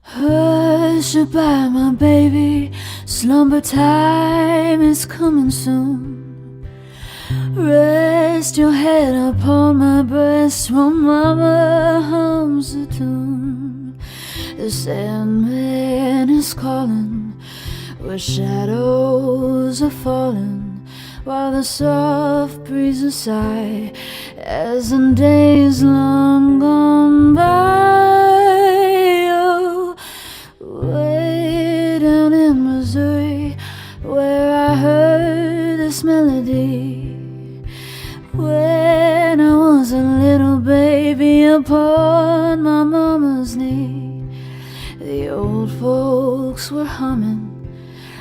Hush-a-bye, my baby, slumber time is coming soon. Rest your head upon my breast while mama hums a tune. The Sandman is calling, where shadows are falling, while the soft breezes sigh as the days long gone by. Oh, way down in Missouri, where I heard this melody when I was a little baby upon my mama's knee. The old folks were humming,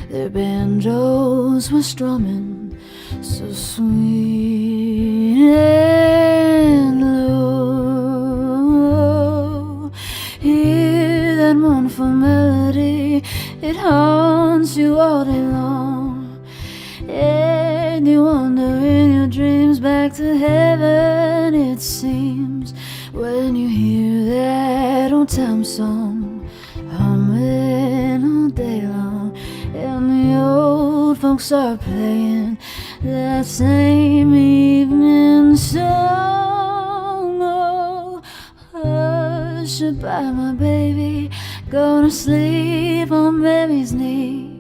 their banjos were strumming, so sweet and low. Hear that mournful melody, it haunts you all day long, and you wander in your dreams back to heaven, it seems, when you hear that old time song humming all day long, and the old folks are playing that same evening song. Oh, hush-a-bye, my baby, go to sleep on baby's knee.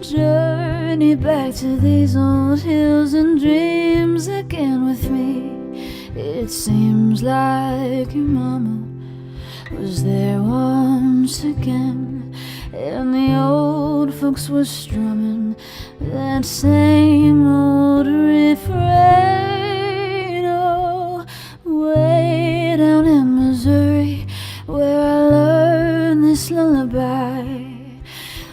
Journey back to these old hills and dreams again with me. It seems like your mama was there once again, and the old folks were strumming that same old refrain. Oh, way down in Missouri, where I learned this lullaby,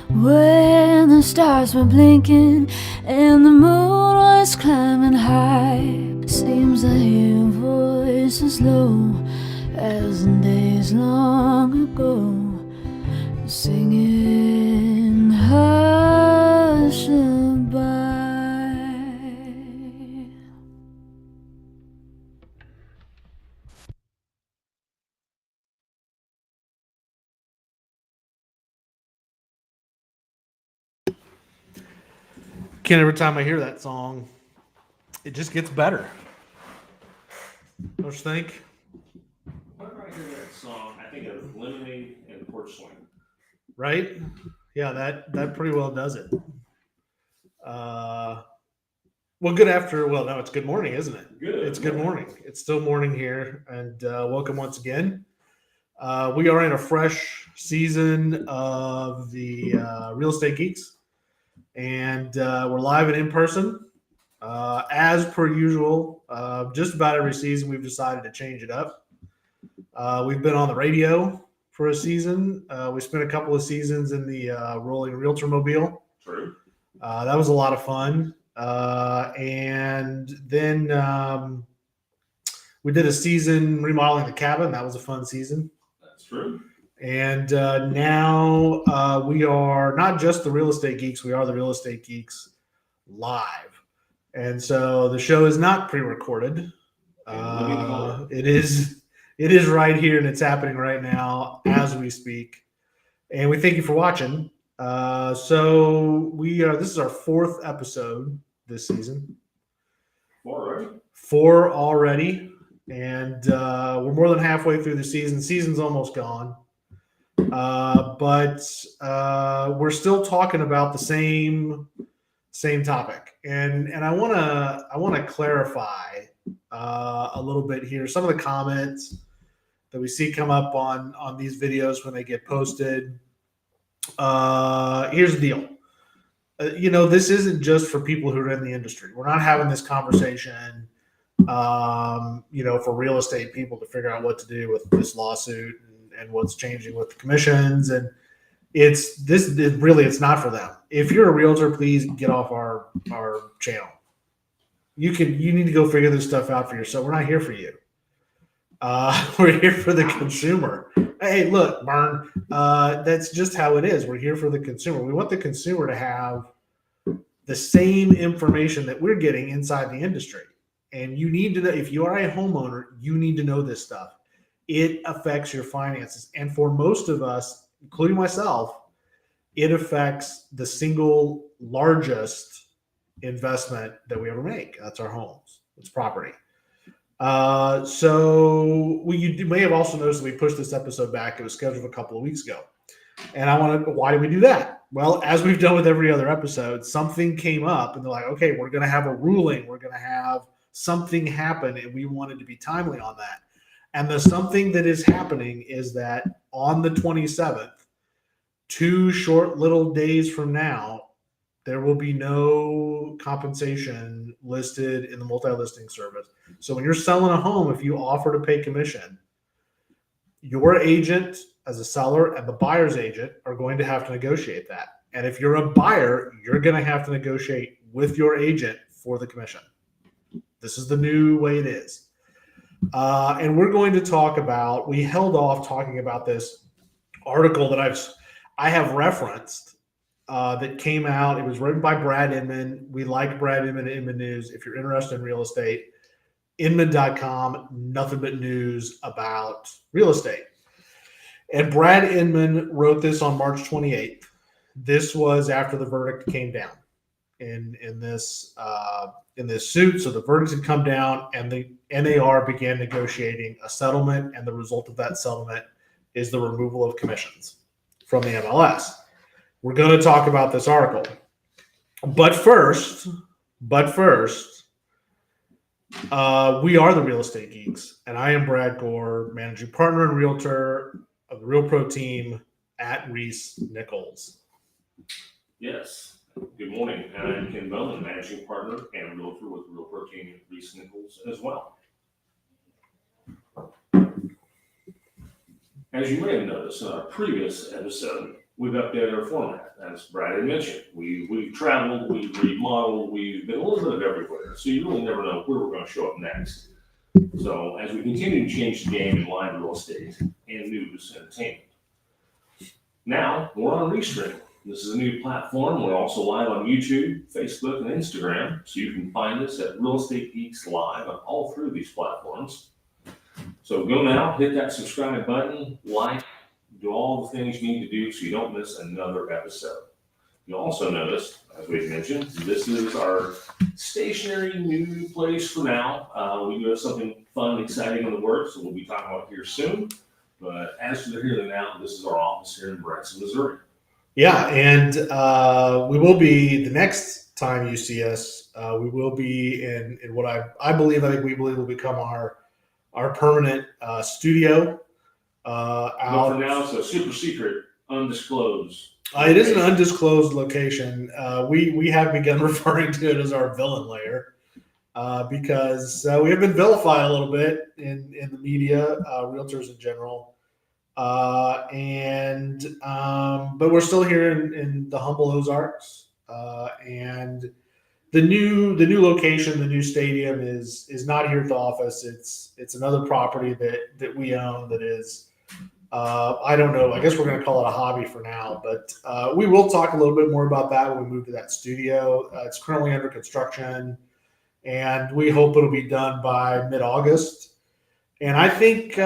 when the stars were blinking and the moon was climbing high. Seems I hear voices low as in days long ago, singing hush-a-bye. Ken, every time I hear that song, it just gets better. Don't you think? Whenever I hear that song, I think of lemonade and porch swing. Right? Yeah, that pretty well does it. Well, no, it's good morning, isn't it? Good. It's good morning. It's still morning here, and welcome once again. We are in a fresh season of the Real Estate Geeks, and we're live and in person. As per usual, just about every season we've decided to change it up. We've been on the radio for a season. We spent a couple of seasons in the rolling realtor mobile. True. That was a lot of fun. And then we did a season remodeling the cabin. That was a fun season. That's true. And now we are not just the Real Estate Geeks, we are the Real Estate Geeks live. And so the show is not pre-recorded. It is right here, and it's happening right now as we speak. And we thank you for watching. So this is our fourth episode this season. Four already. And we're more than halfway through the season. Season's almost gone. But we're still talking about the same topic, and I want to clarify a little bit here. Some of the comments that we see come up on these videos when they get posted. Here's the deal. This isn't just for people who are in the industry. We're not having this conversation, for real estate people to figure out what to do with this lawsuit and what's changing with the commissions. And it's not for them. If you're a realtor, please get off our channel. You need to go figure this stuff out for yourself. We're not here for you. We're here for the consumer. Hey, look, Burn, that's just how it is. We're here for the consumer. We want the consumer to have the same information that we're getting inside the industry. And you need to know, if you are a homeowner, you need to know this stuff. It affects your finances. And for most of us, including myself, it affects the single largest investment that we ever make. That's our homes. It's property. So you may have also noticed that we pushed this episode back. It was scheduled a couple of weeks ago. And why did we do that? Well, as we've done with every other episode, something came up and they're like, okay, we're going to have a ruling. We're going to have something happen. And we wanted to be timely on that. And the something that is happening is that on the 27th, 2 short little days from now, there will be no compensation listed in the multi-listing service. So when you're selling a home, if you offer to pay commission, your agent as a seller and the buyer's agent are going to have to negotiate that. And if you're a buyer, you're going to have to negotiate with your agent for the commission. This is the new way it is. And we're going to talk about, we held off talking about this article that I have referenced that came out. It was written by Brad Inman. We like Brad Inman at Inman News. If you're interested in real estate, Inman.com, nothing but news about real estate. And Brad Inman wrote this on March 28th. This was after the verdict came down in this suit. So the verdict had come down, and the NAR began negotiating a settlement, and the result of that settlement is the removal of commissions from the MLS. We're going to talk about this article. But first, we are the Real Estate Geeks, and I am Brad Gore, managing partner and realtor of the Real Pro team at Reese Nichols. Yes. Good morning. I'm Ken Bowman, managing partner and realtor with Real Pro team at Reese Nichols as well. As you may have noticed in our previous episode, we've updated our format. As Brad had mentioned, we've traveled, we've remodeled, we've been a little bit of everywhere. So you really never know where we're going to show up next. So as we continue to change the game in live real estate and news and entertainment, now we're on Restream. This is a new platform. We're also live on YouTube, Facebook, and Instagram. So you can find us at Real Estate Geeks Live on all three of these platforms. So go now, hit that subscribe button, like, do all the things you need to do so you don't miss another episode. You'll also notice, as we've mentioned, this is our stationary new place for now. We do have something fun and exciting in the works that we'll be talking about here soon. But as for the here and now, this is our office here in Branson, Missouri. Yeah, and we will be, the next time you see us, we will be in what I believe will become our permanent studio. But for now, it's a super secret, undisclosed. It is an undisclosed location. We have begun referring to it as our villain lair because we have been vilified a little bit in the media, realtors in general. But we're still here in the humble Ozarks, and the new location, the new stadium is not here at the office. It's another property that we own that is, I don't know, I guess we're going to call it a hobby for now, but we will talk a little bit more about that when we move to that studio. It's currently under construction, and we hope it'll be done by mid-August. And I think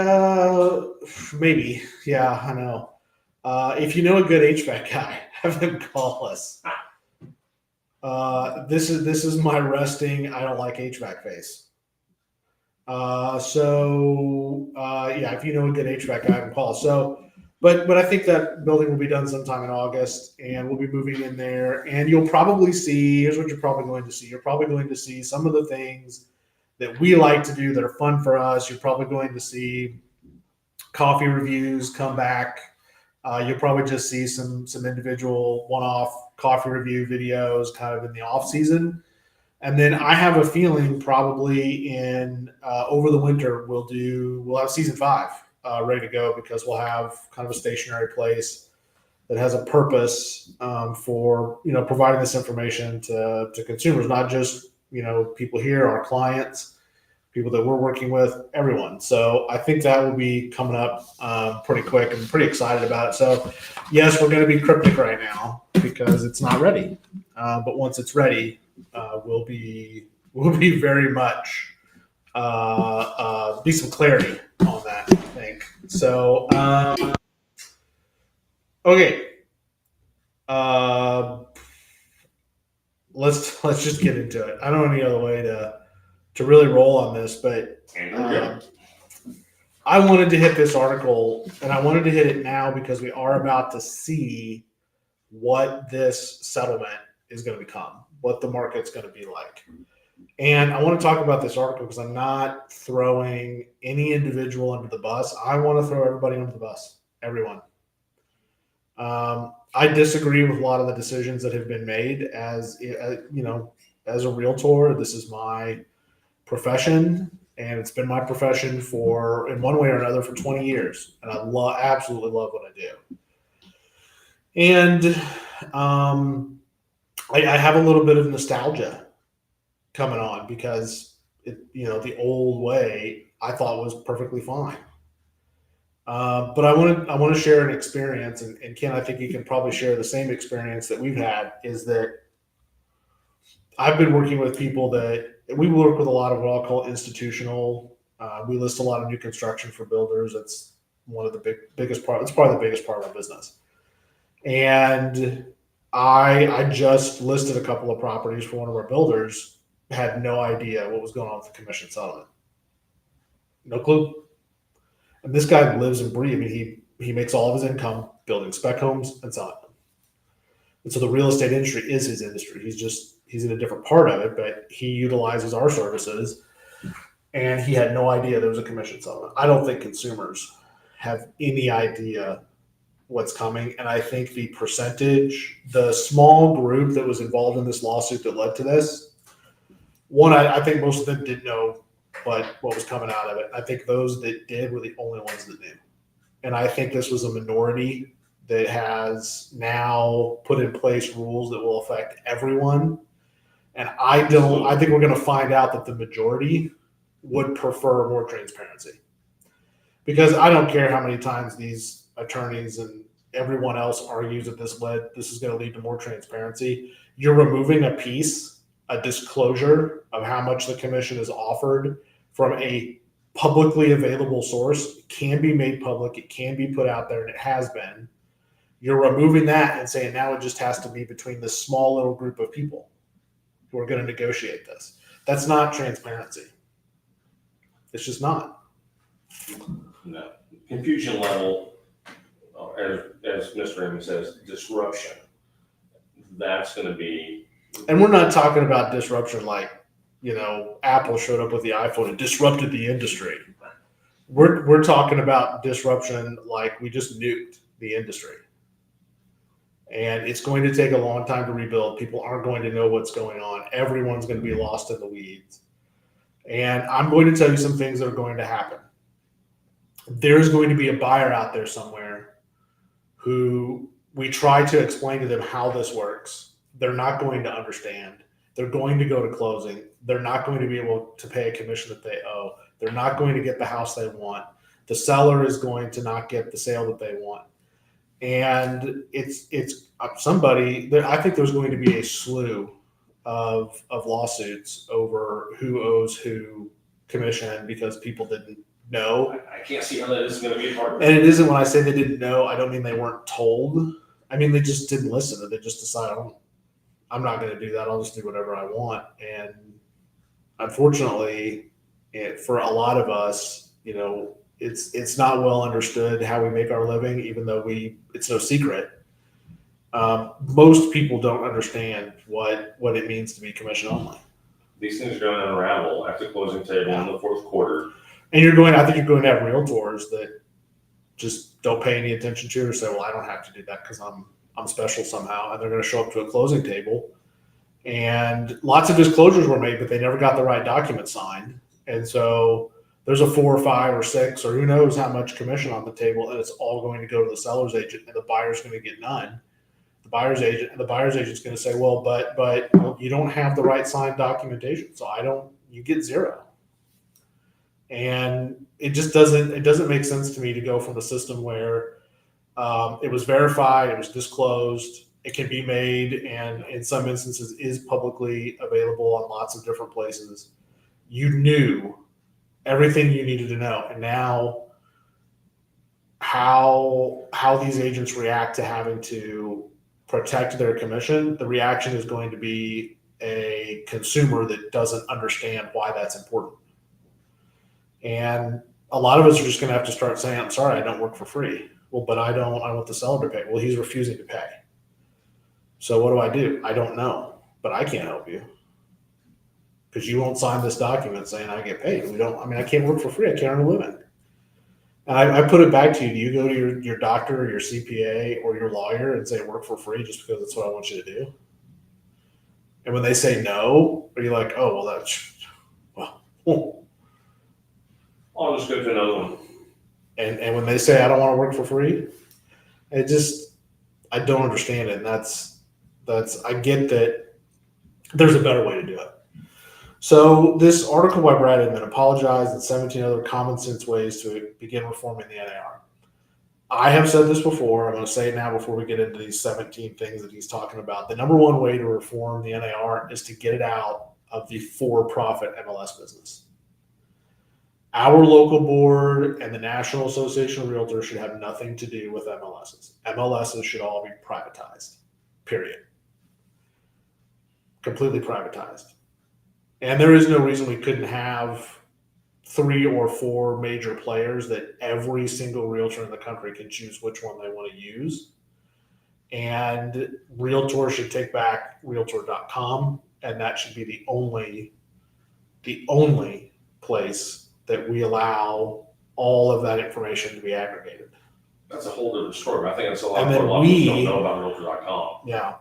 maybe, yeah, I know. If you know a good HVAC guy, have him call us. This is my resting, I don't like HVAC face. Yeah, if you know a good HVAC guy, have him call us. So, but I think that building will be done sometime in August, and we'll be moving in there. And you'll probably see, here's what you're probably going to see. You're probably going to see some of the things that we like to do that are fun for us. You're probably going to see coffee reviews come back. You'll probably just see some individual one-off coffee review videos kind of in the off season. And then I have a feeling probably in over the winter we'll have season 5 ready to go, because we'll have kind of a stationary place that has a purpose for providing this information to consumers, not just people here, our clients, people that we're working with, everyone. So I think that will be coming up pretty quick. I'm pretty excited about it. So yes, we're going to be cryptic right now because it's not ready. But once it's ready, we'll be very much be some clarity on that, I think. So Okay. Let's just get into it. I don't know any other way to really roll on this, but I wanted to hit this article, and I wanted to hit it now because we are about to see what this settlement is going to become, what the market's going to be like. And I want to talk about this article because I'm not throwing any individual under the bus. I want to throw everybody under the bus, everyone. I disagree with a lot of the decisions that have been made. As as a realtor, this is my profession, and it's been my profession for, in one way or another, for 20 years, and I absolutely love what I do. And I have a little bit of nostalgia coming on because the old way I thought was perfectly fine. But I want to share an experience, and Ken, I think you can probably share the same experience that we've had. Is that I've been working with people that we work with a lot of what I'll call institutional. We list a lot of new construction for builders. It's one of the biggest part. It's probably the biggest part of our business. And I just listed a couple of properties for one of our builders. Had no idea what was going on with the commission settlement. No clue. And this guy lives and breathes. I mean, he makes all of his income building spec homes and selling them. And so the real estate industry is his industry. He's in a different part of it, but he utilizes our services. And he had no idea there was a commission settlement. I don't think consumers have any idea what's coming. And I think the small group that was involved in this lawsuit that led to this, I think most of them didn't know what was coming out of it. I think those that did were the only ones that knew. And I think this was a minority that has now put in place rules that will affect everyone. And I think we're going to find out that the majority would prefer more transparency. Because I don't care how many times these attorneys and everyone else argues that this is going to lead to more transparency. You're removing a disclosure of how much the commission is offered from a publicly available source. It can be made public, it can be put out there, and it has been. You're removing that and saying now it just has to be between this small little group of people who are going to negotiate this. That's not transparency. It's just not. No. Confusion level, as Mr. Raymond says, disruption. That's going to be. And we're not talking about disruption like, Apple showed up with the iPhone and disrupted the industry. We're talking about disruption like we just nuked the industry. And it's going to take a long time to rebuild. People aren't going to know what's going on. Everyone's going to be lost in the weeds. And I'm going to tell you some things that are going to happen. There's going to be a buyer out there somewhere who we try to explain to them how this works. They're not going to understand. They're going to go to closing. They're not going to be able to pay a commission that they owe. They're not going to get the house they want. The seller is going to not get the sale that they want. And it's somebody that I think there's going to be a slew of lawsuits over who owes who commission because people didn't know. I can't see how that is going to be a part of it. And it isn't, when I say they didn't know, I don't mean they weren't told. I mean, they just didn't listen. They just decided, I'm not going to do that. I'll just do whatever I want. And unfortunately, for a lot of us, it's not well understood how we make our living, even though it's no secret. Most people don't understand what it means to be commission only. These things are going to unravel at the closing table in the fourth quarter. And I think you're going to have realtors that just don't pay any attention to it or say, well, I don't have to do that because I'm special somehow. And they're going to show up to a closing table. And lots of disclosures were made, but they never got the right document signed. And so there's a 4 or 5 or 6 or who knows how much commission on the table, and it's all going to go to the seller's agent, and the buyer's going to get none. The buyer's agent's going to say, well, but you don't have the right signed documentation, so you get 0. And it just doesn't make sense to me to go from a system where it was verified, it was disclosed, it can be made, and in some instances is publicly available on lots of different places. You knew everything you needed to know, and now how these agents react to having to protect their commission, the reaction is going to be a consumer that doesn't understand why that's important. And a lot of us are just going to have to start saying, I'm sorry, I don't work for free. Well, but I want the seller to pay. Well, he's refusing to pay. So what do? I don't know, but I can't help you because you won't sign this document saying I get paid. I can't work for free. I can't earn a living. And I put it back to you. Do you go to your doctor or your CPA or your lawyer and say work for free just because that's what I want you to do? And when they say no, are you like, oh, well, I'll just go to another one. And when they say I don't want to work for free, I don't understand it. And I get that there's a better way to do it. So this article by Brad Inman apologized and 17 other common sense ways to begin reforming the NAR. I have said this before. I'm going to say it now before we get into these 17 things that he's talking about. The number one way to reform the NAR is to get it out of the for-profit MLS business. Our local board and the National Association of Realtors should have nothing to do with MLSs. MLSs should all be privatized, period. Completely privatized. And there is no reason we couldn't have 3 or 4 major players that every single realtor in the country can choose which one they want to use. And realtors should take back realtor.com, and that should be the only place that we allow all of that information to be aggregated. That's a whole different story. I think that's a lot And of then people don't know about realtor.com. Yeah.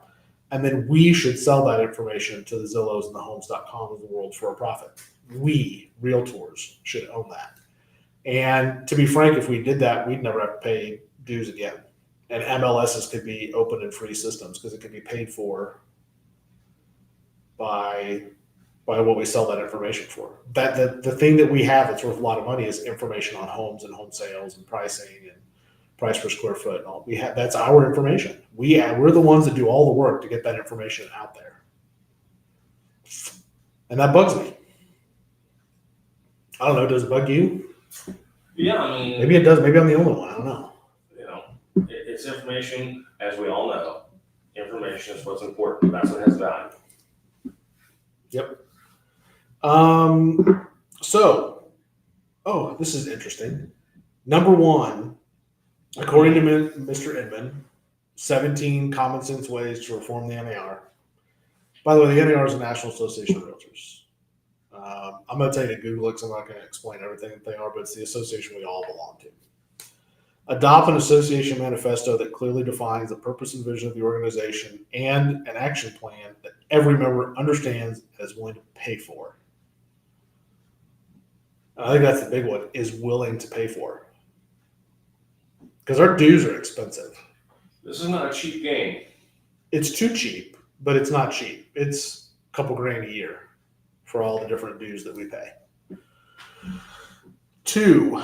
And then we should sell that information to the Zillows and the Homes.com of the world for a profit. We, realtors, should own that. And to be frank, if we did that, we'd never have to pay dues again. And MLSs could be open and free systems because it could be paid for by what we sell that information for. The thing that we have that's worth a lot of money is information on homes and home sales and pricing and price per square foot and all. That's our information. We're the ones that do all the work to get that information out there. And that bugs me. I don't know, does it bug you? Yeah, I mean, maybe it does. Maybe I'm the only one. I don't know. It's information, as we all know. Information is what's important. That's what has value. Yep. This is interesting. Number one, according to Mr. Inman, 17 common sense ways to reform the NAR. By the way, the NAR is the National Association of Realtors. I'm going to tell you to Google it because I'm not going to explain everything that they are, but it's the association we all belong to. Adopt an association manifesto that clearly defines the purpose and vision of the organization and an action plan that every member understands and is willing to pay for. I think that's the big one, is willing to pay for. Because our dues are expensive. This is not a cheap game. It's too cheap, but it's not cheap. It's a couple grand a year for all the different dues that we pay. 2,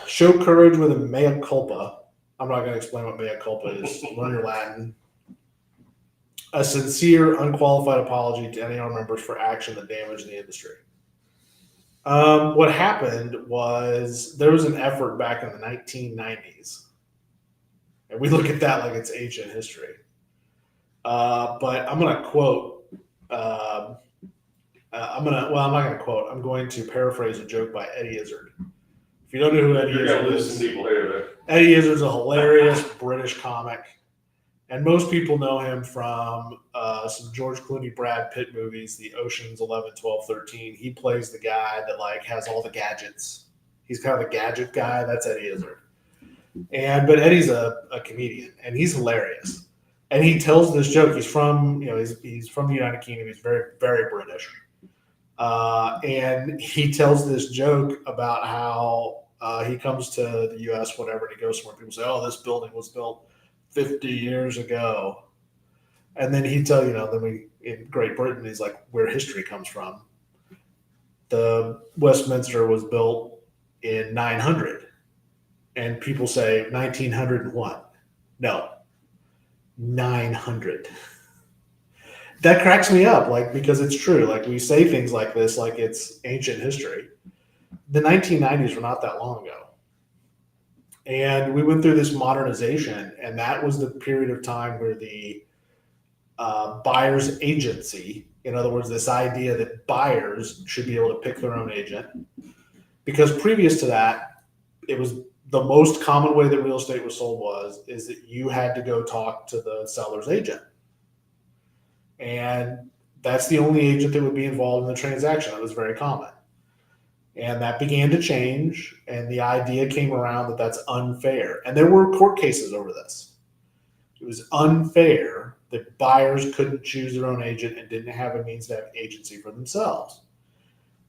show courage with a mea culpa. I'm not going to explain what mea culpa is. Learn your Latin. A sincere, unqualified apology to NAR members for action that damaged the industry. What happened was there was an effort back in the 1990s, and we look at that like it's ancient history. But I'm going to quote. I'm not going to quote. I'm going to paraphrase a joke by Eddie Izzard. If you don't know who Eddie Izzard is, Eddie Izzard's a hilarious British comic, and most people know him from some George Clooney, Brad Pitt movies, the Ocean's 11, 12, 13. He plays the guy that has all the gadgets. He's kind of the gadget guy. That's Eddie Izzard. But Eddie's a comedian, and he's hilarious. And he tells this joke. He's from he's from the United Kingdom. He's very, very British. And he tells this joke about how he comes to the U.S., whatever, and he goes somewhere. People say, "Oh, this building was built 50 years ago," and then he tells in Great Britain, he's like, where history comes from. The Westminster was built in 900, and people say 1900 and what? No, 900. That cracks me up, because it's true. We say things like this, like it's ancient history. The 1990s were not that long ago. And we went through this modernization, and that was the period of time where the buyer's agency, in other words, this idea that buyers should be able to pick their own agent, because previous to that, it was the most common way that real estate was sold is that you had to go talk to the seller's agent. And that's the only agent that would be involved in the transaction. That was very common. And that began to change, and the idea came around that that's unfair. And there were court cases over this. It was unfair that buyers couldn't choose their own agent and didn't have a means to have agency for themselves.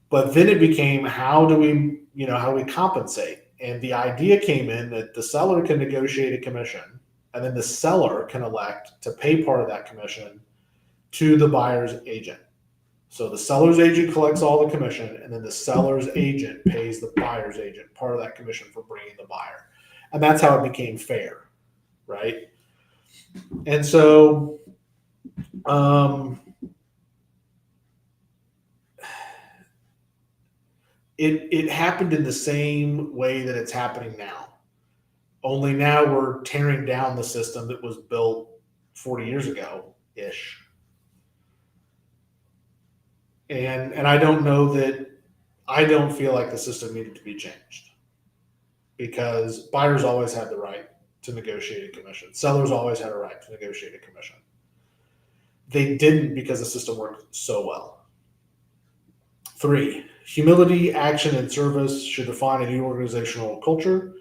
But then it became, how do we compensate? And the idea came in that the seller can negotiate a commission, and then the seller can elect to pay part of that commission to the buyer's agent. So the seller's agent collects all the commission, and then the seller's agent pays the buyer's agent part of that commission for bringing the buyer. And that's how it became fair, right? And so it happened in the same way that it's happening now. Only now we're tearing down the system that was built 40 years ago-ish. And I don't know that, I don't feel like the system needed to be changed, because buyers always had the right to negotiate a commission. Sellers always had a right to negotiate a commission. They didn't because the system worked so well. 3, humility, action, and service should define a new organizational culture,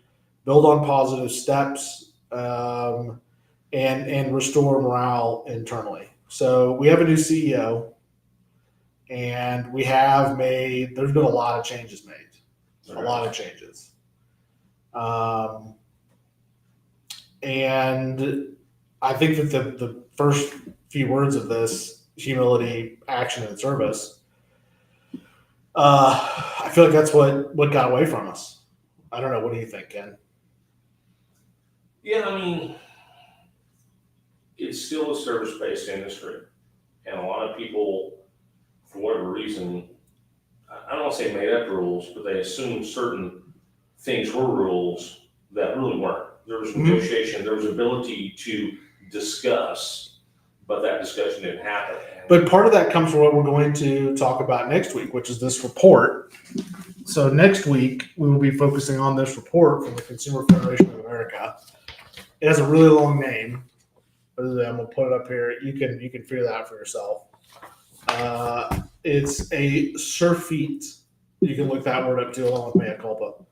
build on positive steps, and restore morale internally. So we have a new CEO. And there's been a lot of changes made, a lot of changes. And I think that the first few words of this, humility, action, and service, I feel like that's what got away from us. I don't know. What do you think, Ken? Yeah, I mean, it's still a service-based industry, and a lot of people, for whatever reason, I don't want to say made up rules, but they assumed certain things were rules that really weren't. There was negotiation, there was ability to discuss, but that discussion didn't happen. But part of that comes from what we're going to talk about next week, which is this report. So next week, we will be focusing on this report from the Consumer Federation of America. It has a really long name. I'm going to put it up here. You can figure that out for yourself. It's a SURFEAT. You can look that word up too, along with mea culpa.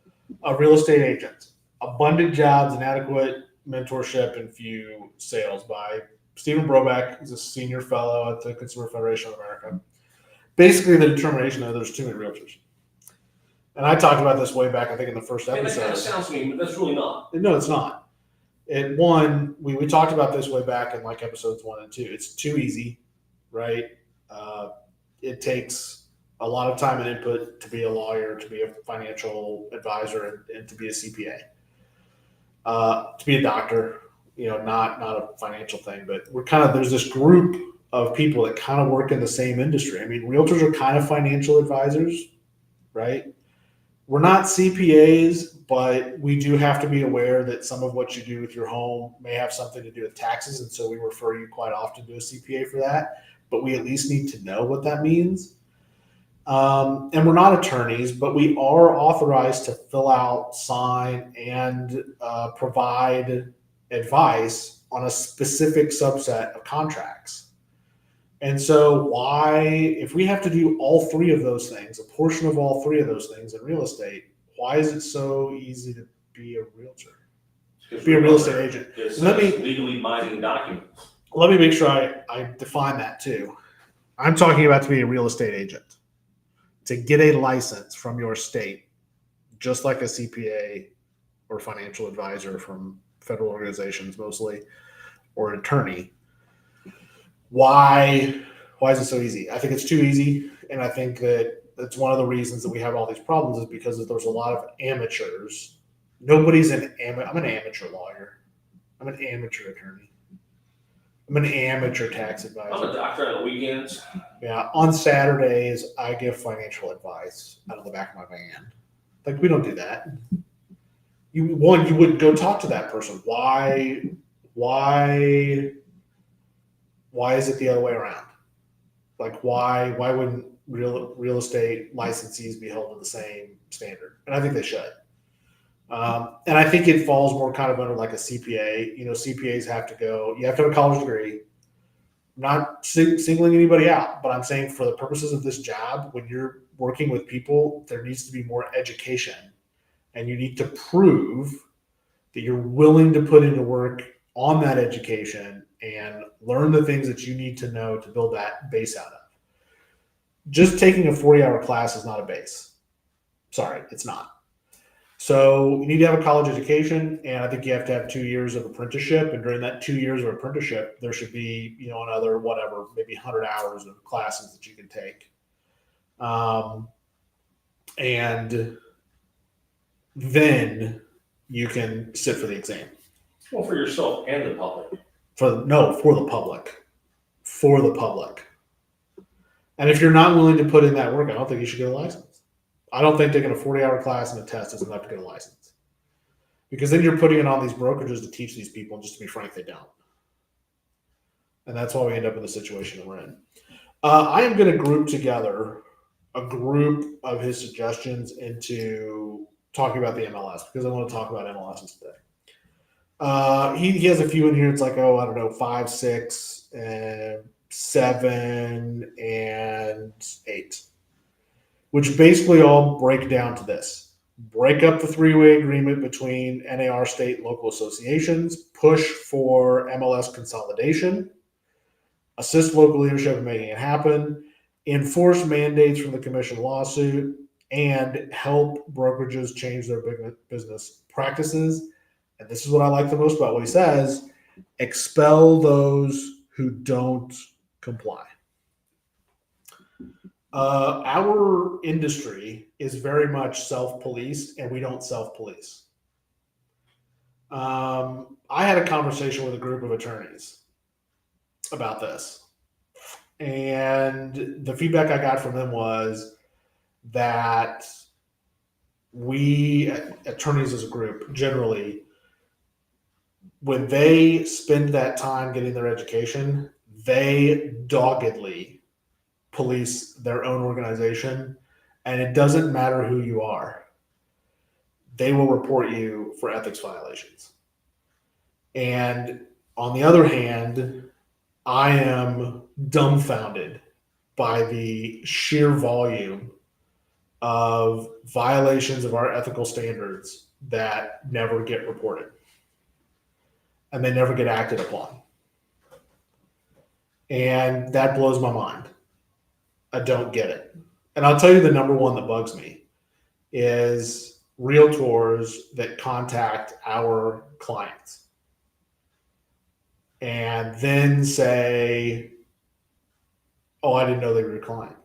A real estate agent. Abundant jobs, inadequate mentorship, and few sales, by Stephen Brobeck. He's a senior fellow at the Consumer Federation of America. Basically, the determination that there's too many realtors. And I talked about this way back, I think, in the first episode. And that kind of sounds to me, but that's really not. No, it's not. And one, we talked about this way back in like episodes 1 and 2. It's too easy, right? It takes a lot of time and input to be a lawyer, to be a financial advisor, and to be a CPA, to be a doctor. Not a financial thing, but there's this group of people that kind of work in the same industry. I mean, realtors are kind of financial advisors, right? We're not CPAs, but we do have to be aware that some of what you do with your home may have something to do with taxes, and so we refer you quite often to a CPA for that. But we at least need to know what that means. And we're not attorneys, but we are authorized to fill out, sign, and provide advice on a specific subset of contracts. And so if we have to do all 3 of those things, a portion of all 3 of those things in real estate, why is it so easy to be a realtor? Be a real estate agent. It's legally binding documents. Let me make sure I define that too. I'm talking about to be a real estate agent, to get a license from your state, just like a CPA or financial advisor from federal organizations mostly, or an attorney. Why is it so easy? I think it's too easy, and I think that that's one of the reasons that we have all these problems is because there's a lot of amateurs. I'm an amateur lawyer. I'm an amateur attorney. I'm an amateur tax advisor. I'm a doctor on the weekends. Yeah, on Saturdays, I give financial advice out of the back of my van. Like, we don't do that. you wouldn't go talk to that person. Why is it the other way around? Like why wouldn't real estate licensees be held to the same standard? And I think they should. And I think it falls more kind of under like a CPA. CPAs have to go. You have to have a college degree. I'm not singling anybody out, but I'm saying for the purposes of this job, when you're working with people, there needs to be more education, and you need to prove that you're willing to put into work on that education and learn the things that you need to know to build that base out of. Just taking a 40-hour class is not a base. Sorry, it's not. So you need to have a college education, and I think you have to have 2 years of apprenticeship. And during that 2 years of apprenticeship, there should be, another whatever, maybe 100 hours of classes that you can take. And then you can sit for the exam. Well, for yourself and the public. For the public. For the public. And if you're not willing to put in that work, I don't think you should get a license. I don't think taking a 40-hour class and a test is enough to get a license. Because then you're putting it on these brokerages to teach these people, and just to be frank, they don't. And that's why we end up in the situation that we're in. I am going to group together a group of his suggestions into talking about the MLS, because I want to talk about MLSs today. He has a few in here. It's like, 5, 6, and 7, and 8, which basically all break down to this. Break up the three-way agreement between NAR state and local associations, push for MLS consolidation, assist local leadership in making it happen, enforce mandates from the commission lawsuit, and help brokerages change their business practices. And this is what I like the most about what he says: expel those who don't comply. Our industry is very much self-policed, and we don't self-police. I had a conversation with a group of attorneys about this, and the feedback I got from them was that we, attorneys as a group, generally, when they spend that time getting their education, they doggedly police their own organization, and it doesn't matter who you are. They will report you for ethics violations. And on the other hand, I am dumbfounded by the sheer volume of violations of our ethical standards that never get reported, and they never get acted upon. And that blows my mind. I don't get it. And I'll tell you the number one that bugs me is realtors that contact our clients and then say, "Oh, I didn't know they were your client."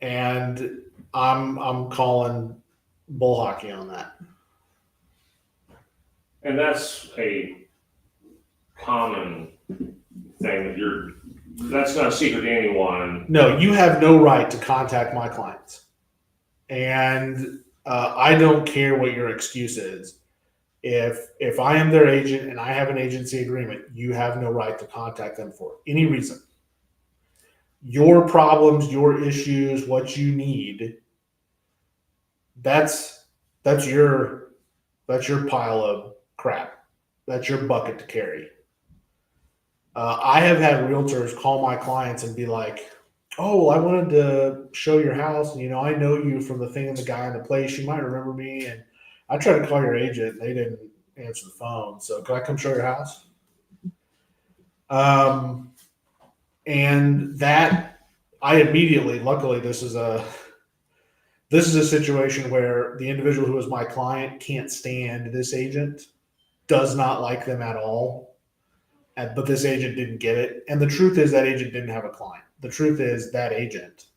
And I'm calling bull hockey on that. And that's a common thing that that's not a secret to anyone. No, you have no right to contact my clients. And I don't care what your excuse is. If I am their agent and I have an agency agreement, you have no right to contact them for any reason. Your problems, your issues, what you need, that's your pile of crap. That's your bucket to carry. I have had realtors call my clients and be like, "Oh, I wanted to show your house, and I know you from the thing and the guy in the place. You might remember me, and I tried to call your agent, and they didn't answer the phone. So could I come show your house?" And that I immediately, luckily, this is a situation where the individual who is my client can't stand this agent, does not like them at all. But this agent didn't get it. And the truth is that agent didn't have a client. The truth is that agent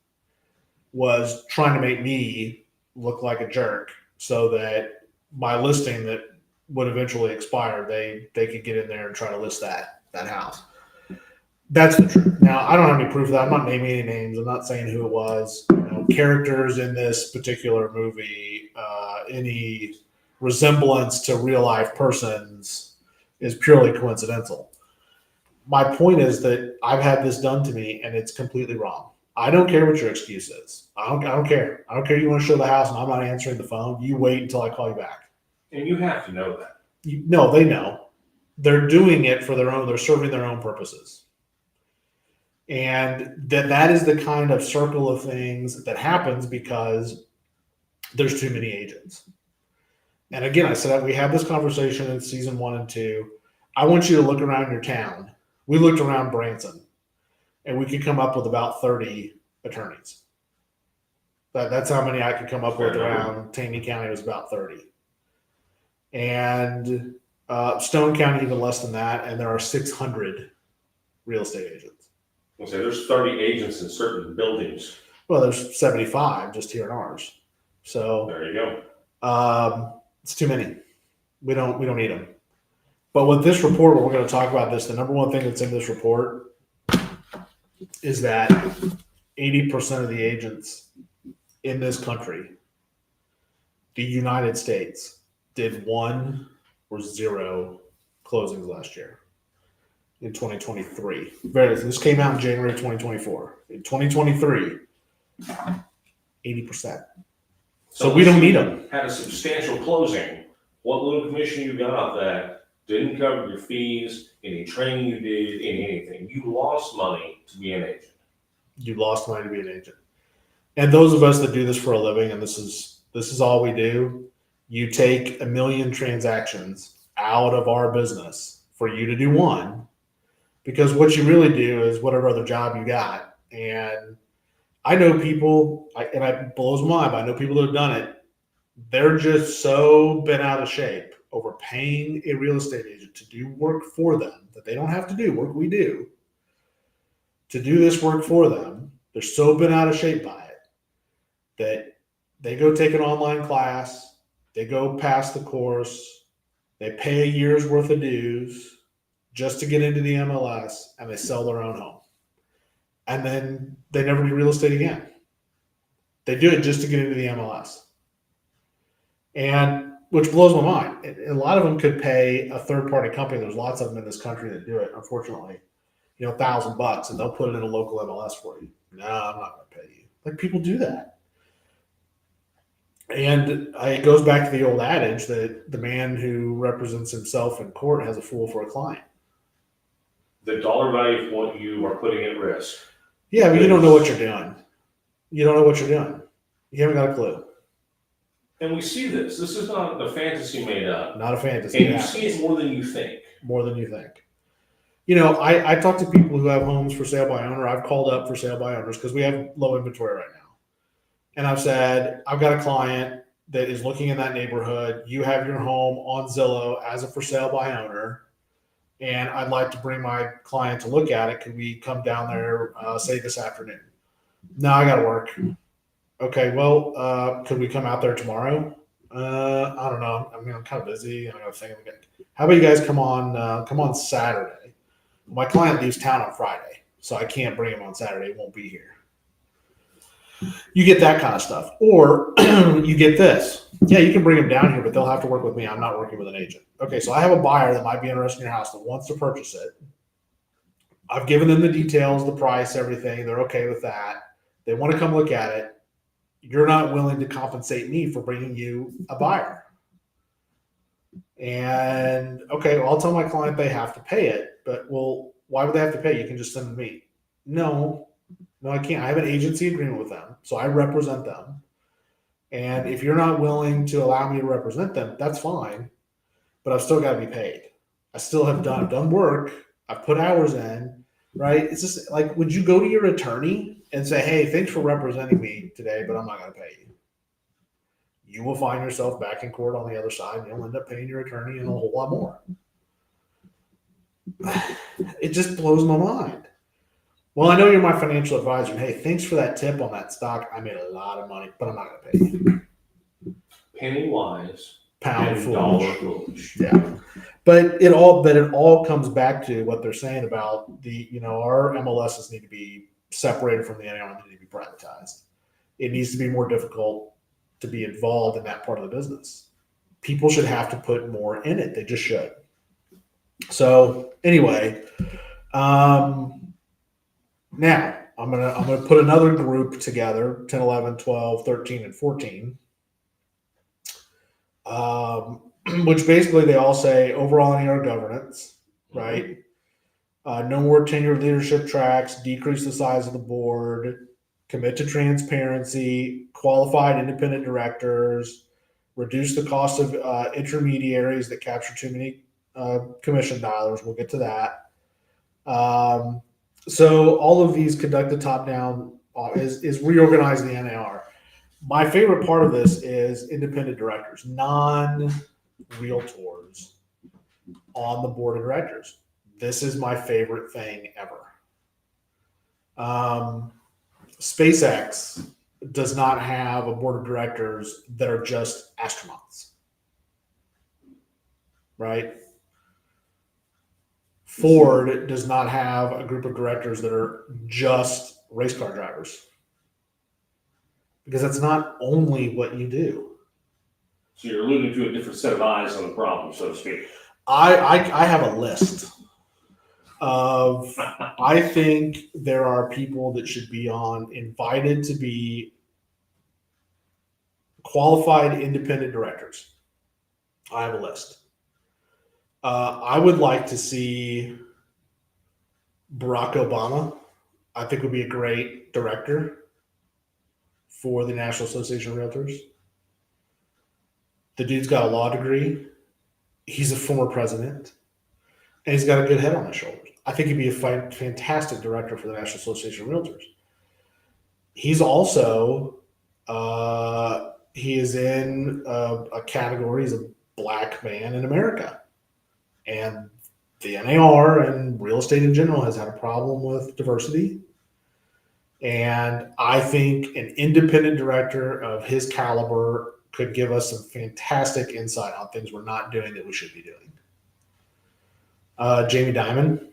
was trying to make me look like a jerk so that my listing that would eventually expire, they could get in there and try to list that house. That's the truth. Now, I don't have any proof of that. I'm not naming any names. I'm not saying who it was. Characters in this particular movie any resemblance to real life persons is purely coincidental. My point is that I've had this done to me and it's completely wrong. I don't care what your excuse is. I don't care. I don't care. You want to show the house and I'm not answering the phone. You wait until I call you back. And you have to know that. No, they know. They're doing it for their own. They're serving their own purposes. And that is the kind of circle of things that happens because there's too many agents. And again, I said we had this conversation in season 1 and 2. I want you to look around your town. We looked around Branson, and we could come up with about 30 attorneys. That's how many I could come up with around Taney County. Was about 30. And Stone County even less than that, and there are 600 real estate agents. I'll say there's 30 agents in certain buildings. Well, there's 75 just here in ours. So there you go. It's too many. We don't need them. But with this report, what we're going to talk about this, the number one thing that's in this report is that 80% of the agents in this country, the United States, did 1 or 0 closings last year in 2023. This came out in January 2024. In 2023, 80%. So we don't need them. Had a substantial closing. What little commission you got off that didn't cover your fees, any training you did, anything. You lost money to be an agent. You lost money to be an agent. And those of us that do this for a living, and this is all we do, you take 1 million transactions out of our business for you to do one, because what you really do is whatever other job you got. And I know people, and it blows my mind, but I know people that have done it. They're just so bent out of shape over paying a real estate agent to do work for them that they don't have to do work we do, to do this work for them. They're so bent out of shape by it that they go take an online class, they go pass the course, they pay a year's worth of dues just to get into the MLS, and they sell their own home. And then they never do real estate again. They do it just to get into the MLS. And which blows my mind. A lot of them could pay a third-party company. There's lots of them in this country that do it, unfortunately. $1,000, and they'll put it in a local MLS for you. No, I'm not going to pay you. Like, people do that. And it goes back to the old adage that the man who represents himself in court has a fool for a client. The dollar value of what you are putting at risk. Yeah, but you don't know what you're doing. You don't know what you're doing. You haven't got a clue. And we see this. This is not a fantasy made up. Not a fantasy. And you see it more than you think. More than you think. I talk to people who have homes for sale by owner. I've called up for sale by owners because we have low inventory right now. And I've said, I've got a client that is looking in that neighborhood. You have your home on Zillow as a for sale by owner. And I'd like to bring my client to look at it. Could we come down there, say this afternoon? No, I got to work. Okay, well, could we come out there tomorrow? I don't know. I'm kind of busy. I got to think. How about you guys come on Saturday? My client leaves town on Friday, so I can't bring him on Saturday. He won't be here. You get that kind of stuff. Or you get this. Yeah, you can bring them down here, but they'll have to work with me. I'm not working with an agent. Okay, so I have a buyer that might be interested in your house that wants to purchase it. I've given them the details, the price, everything. They're okay with that. They want to come look at it. You're not willing to compensate me for bringing you a buyer. And, okay, well, I'll tell my client they have to pay it. But, well, why would they have to pay? You can just send them to me. No, I can't. I have an agency agreement with them, so I represent them. And if you're not willing to allow me to represent them, that's fine. But I've still got to be paid. I still have done work. I've put hours in, right? It's just like, would you go to your attorney and say, hey, thanks for representing me today, but I'm not going to pay you? You will find yourself back in court on the other side, and you'll end up paying your attorney and a whole lot more. It just blows my mind. Well, I know you're my financial advisor. And, hey, thanks for that tip on that stock. I made a lot of money, but I'm not going to pay you. Penny wise, Pound and dollar foolish. foolish. Yeah. But it all comes back to what they're saying about our MLSs need to be separated from the NAR, they need to be privatized. It needs to be more difficult to be involved in that part of the business. People should have to put more in it. They just should. So anyway, now I'm gonna put another group together: 10, 11, 12, 13, and 14. Which basically they all say overhauling our governance, right? No more tenured leadership tracks, decrease the size of the board, commit to transparency, qualified independent directors, reduce the cost of intermediaries that capture too many commission dollars. We'll get to that. So all of these conducted top down is reorganize the NAR. My favorite part of this is independent directors, non-realtors on the board of directors. This is my favorite thing ever. SpaceX does not have a board of directors that are just astronauts, right? Ford does not have a group of directors that are just race car drivers, because that's not only what you do. So you're alluding to a different set of eyes on the problem, so to speak. I have a list of, I think there are people that should be invited to be qualified independent directors. I have a list. I would like to see Barack Obama. I think would be a great director for the National Association of Realtors. The dude's got a law degree. He's a former president, and he's got a good head on his shoulders. I think he'd be a fantastic director for the National Association of Realtors. He's also, he is in a category, he's a black man in America. And the NAR and real estate in general has had a problem with diversity. And I think an independent director of his caliber could give us some fantastic insight on things we're not doing that we should be doing. Jamie Dimon,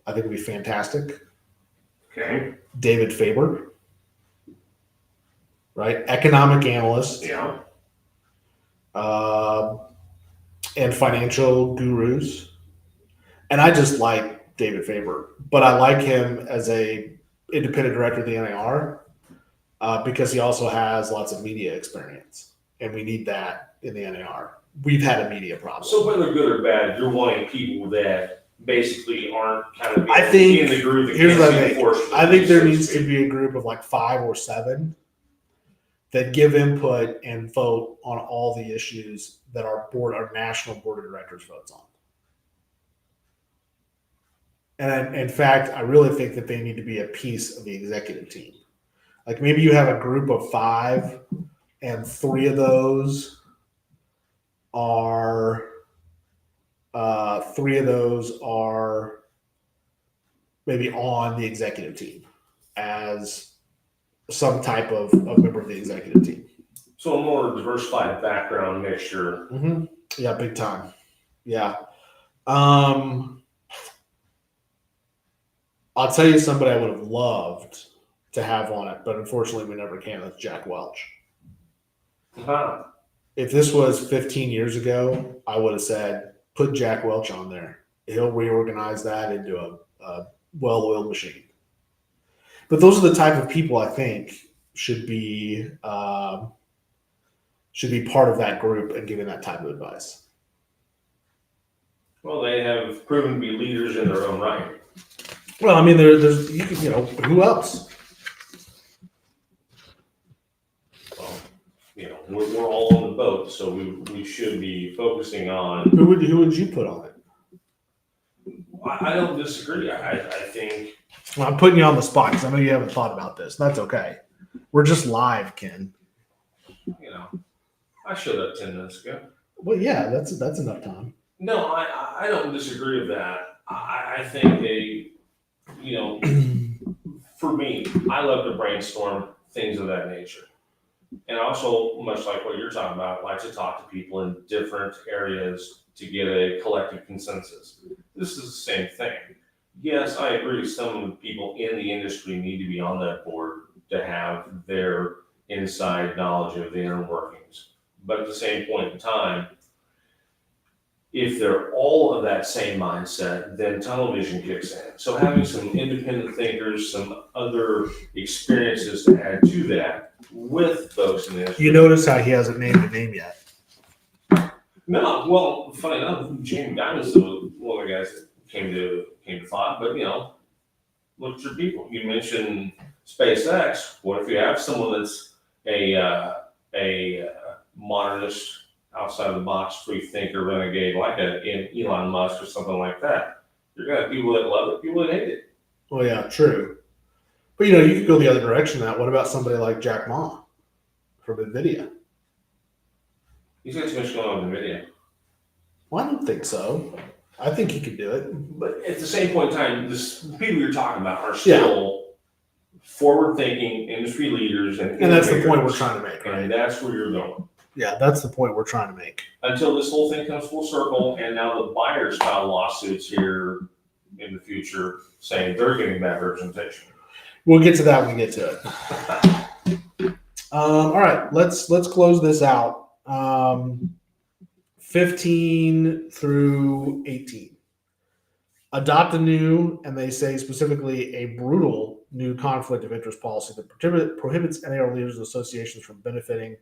I think would be fantastic. Okay. David Faber, right? Economic analyst. Yeah. And financial gurus. And I just like David Faber, but I like him as a independent director of the NAR because he also has lots of media experience, and we need that in the NAR. We've had a media problem. So whether good or bad, you're wanting people that basically aren't kind of I think in the group that here's what can't I see think. the forest. I think there needs to be a group of like 5 or 7 that give input and vote on all the issues that our national board of directors votes on. And in fact, I really think that they need to be a piece of the executive team. Like maybe you have a group of 5 and 3 of those are maybe on the executive team as some type of member of the executive team. So a more diversified background mixture. Mm-hmm. Yeah, big time. Yeah. I'll tell you somebody I would have loved to have on it, but unfortunately we never can. That's Jack Welch. Uh-huh. If this was 15 years ago, I would have said, put Jack Welch on there. He'll reorganize that into a well-oiled machine. But those are the type of people I think should be part of that group and giving that type of advice. Well, they have proven to be leaders in their own right. Well, I mean, there's who else? Well, we're all on the boat, so we should be focusing on. Who would you put on it? I don't disagree. I think. Well, I'm putting you on the spot because I know you haven't thought about this. That's okay. We're just live, Ken. I showed up 10 minutes ago. Well, yeah, that's enough time. No, I don't disagree with that. I think for me, I love to brainstorm things of that nature. And also, much like what you're talking about, like to talk to people in different areas to get a collective consensus. This is the same thing. Yes, I agree. Some of the people in the industry need to be on that board to have their inside knowledge of the inner workings. But at the same point in time, if they're all of that same mindset, then tunnel vision kicks in. So having some independent thinkers, some other experiences to add to that with folks in the industry. You notice how he hasn't named a name yet. No, well, funny enough, Jamie Diamond's one of the guys that came to thought, but look at your people. You mentioned SpaceX. What if you have someone that's a modernist, outside of the box, free thinker, renegade, like an Elon Musk or something like that? You're gonna have people that love it, people that hate it. Well, yeah, true. But you could go the other direction. That. What about somebody like Jack Ma from NVIDIA? He's got too much going on in the video. Well, I don't think so. I think he could do it. But at the same point in time, the people you're talking about are still forward-thinking industry leaders, and that's the point we're trying to make, right? And that's where you're going. Yeah, that's the point we're trying to make. Until this whole thing comes full circle, and now the buyers file lawsuits here in the future saying they're getting bad representation. We'll get to that when we get to it. All right, let's close this out. 15 through 18. Adopt a new, and they say specifically a brutal new conflict of interest policy that prohibits NAR leaders and associations from benefiting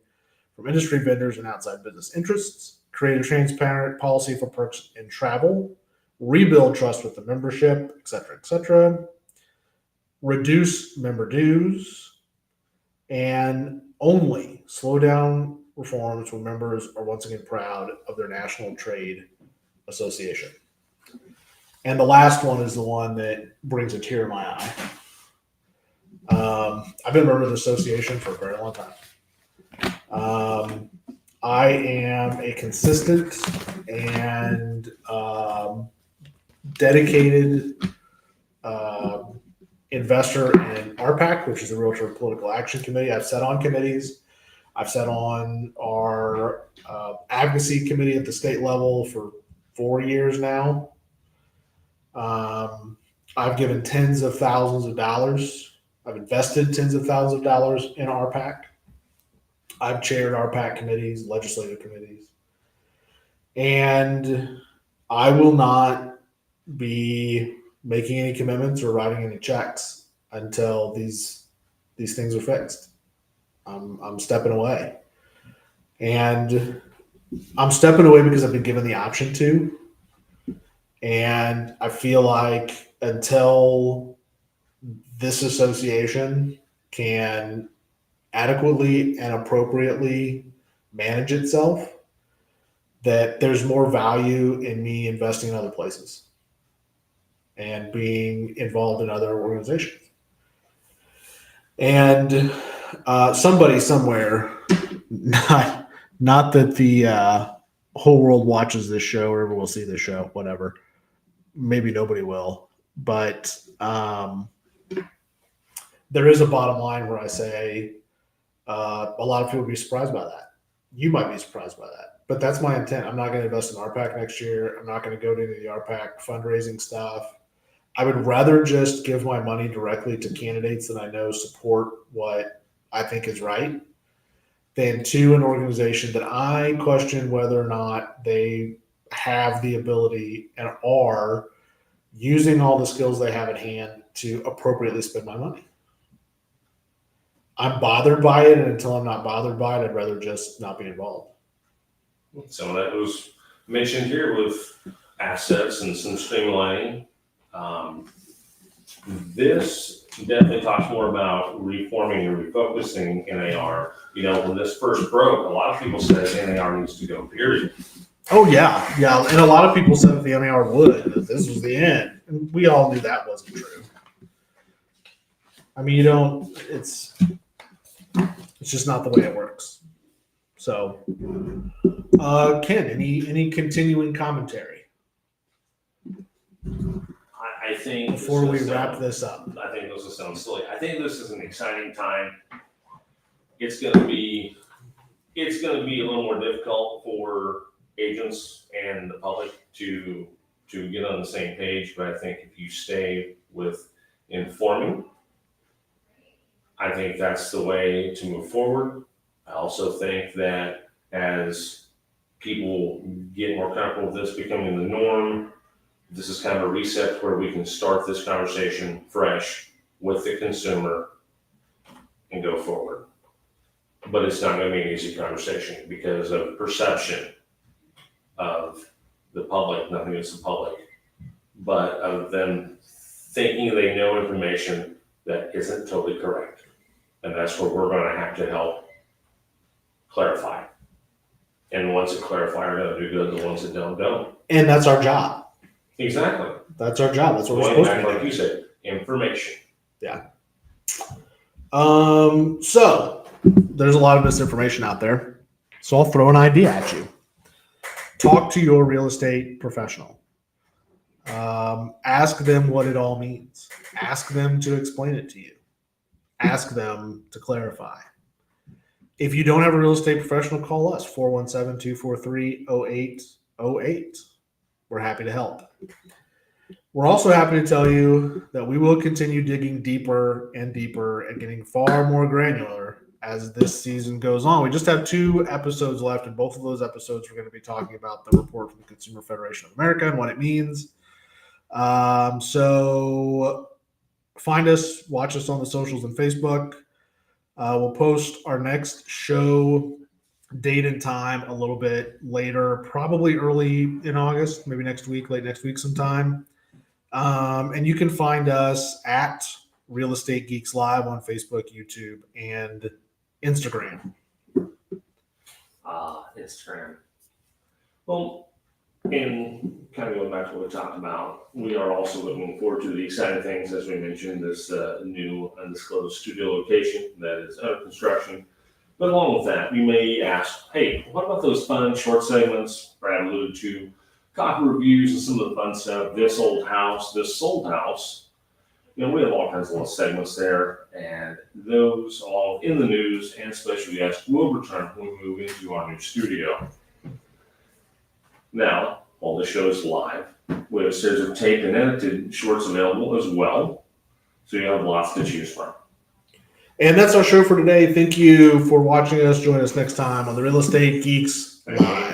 from industry vendors and outside business interests. Create a transparent policy for perks in travel. Rebuild trust with the membership, et cetera, et cetera. Reduce member dues. And only slow down reforms when members are once again proud of their national trade association. And the last one is the one that brings a tear in my eye. I've been a member of the association for a very long time. I am a consistent and dedicated investor in RPAC, which is the Realtor Political Action Committee. I've sat on committees. I've sat on our advocacy committee at the state level for 4 years now. I've given tens of thousands of dollars. I've invested tens of thousands of dollars in RPAC. I've chaired RPAC committees, legislative committees. And I will not be making any commitments or writing any checks until these things are fixed. I'm stepping away. And I'm stepping away because I've been given the option to. And I feel like until this association can adequately and appropriately manage itself, that there's more value in me investing in other places and being involved in other organizations. And somebody somewhere, not that the whole world watches this show or ever will see this show, whatever. Maybe nobody will, but there is a bottom line where I say a lot of people will be surprised by that. You might be surprised by that, but that's my intent. I'm not going to invest in RPAC next year. I'm not going to go to any of the RPAC fundraising stuff. I would rather just give my money directly to candidates that I know support what I think is right than to an organization that I question whether or not they have the ability and are using all the skills they have at hand to appropriately spend my money. I'm bothered by it, and until I'm not bothered by it, I'd rather just not be involved. Some of that was mentioned here with assets and some streamlining. This definitely talks more about reforming and refocusing NAR. When this first broke, a lot of people said NAR needs to go, period. Oh, yeah. And a lot of people said that the NAR would, that this was the end. And we all knew that wasn't true. I mean, it's just not the way it works. So, Ken, any continuing commentary? I think before we wrap this up, I think this will sound silly. I think this is an exciting time. It's going to be a little more difficult for agents and the public to get on the same page. But I think if you stay with informing I think that's the way to move forward. I also think that as people get more comfortable with this becoming the norm, this is kind of a reset where we can start this conversation fresh with the consumer and go forward. But it's not going to be an easy conversation because of perception of the public, nothing against the public, but of them thinking they know information that isn't totally correct. And that's where we're going to have to help clarify. And the ones that clarify are going to do good, the ones that don't. And that's our job. Exactly. That's our job. That's what we're Going supposed back, to be like doing. you said, information. So there's a lot of misinformation out there. So I'll throw an idea at you. Talk to your real estate professional. Ask them what it all means. Ask them to explain it to you. Ask them to clarify. If you don't have a real estate professional, call us 417-243-0808. We're happy to help. We're also happy to tell you that we will continue digging deeper and deeper and getting far more granular as this season goes on. We just have 2 episodes left, and both of those episodes we're going to be talking about the report from the Consumer Federation of America and what it means. So find us, watch us on the socials and Facebook. We'll post our next show date and time a little bit later, probably early in August, maybe next week, late next week sometime. And you can find us at Real Estate Geeks Live on Facebook, YouTube, and Instagram. Instagram. Well, and kind of going back to what we talked about, we are also looking forward to the exciting things, as we mentioned, this new undisclosed studio location that is under construction. But along with that, we may ask, hey, what about those fun short segments Brad alluded to, copy reviews and some of the fun stuff, this old house, this sold house. You know, we have all kinds of little segments there, and those all in the news and special guests will return when we move into our new studio. Now, all the shows live. We have a series of taped and edited shorts available as well, so you have lots to choose from. And that's our show for today. Thank you for watching us. Join us next time on the Real Estate Geeks Live.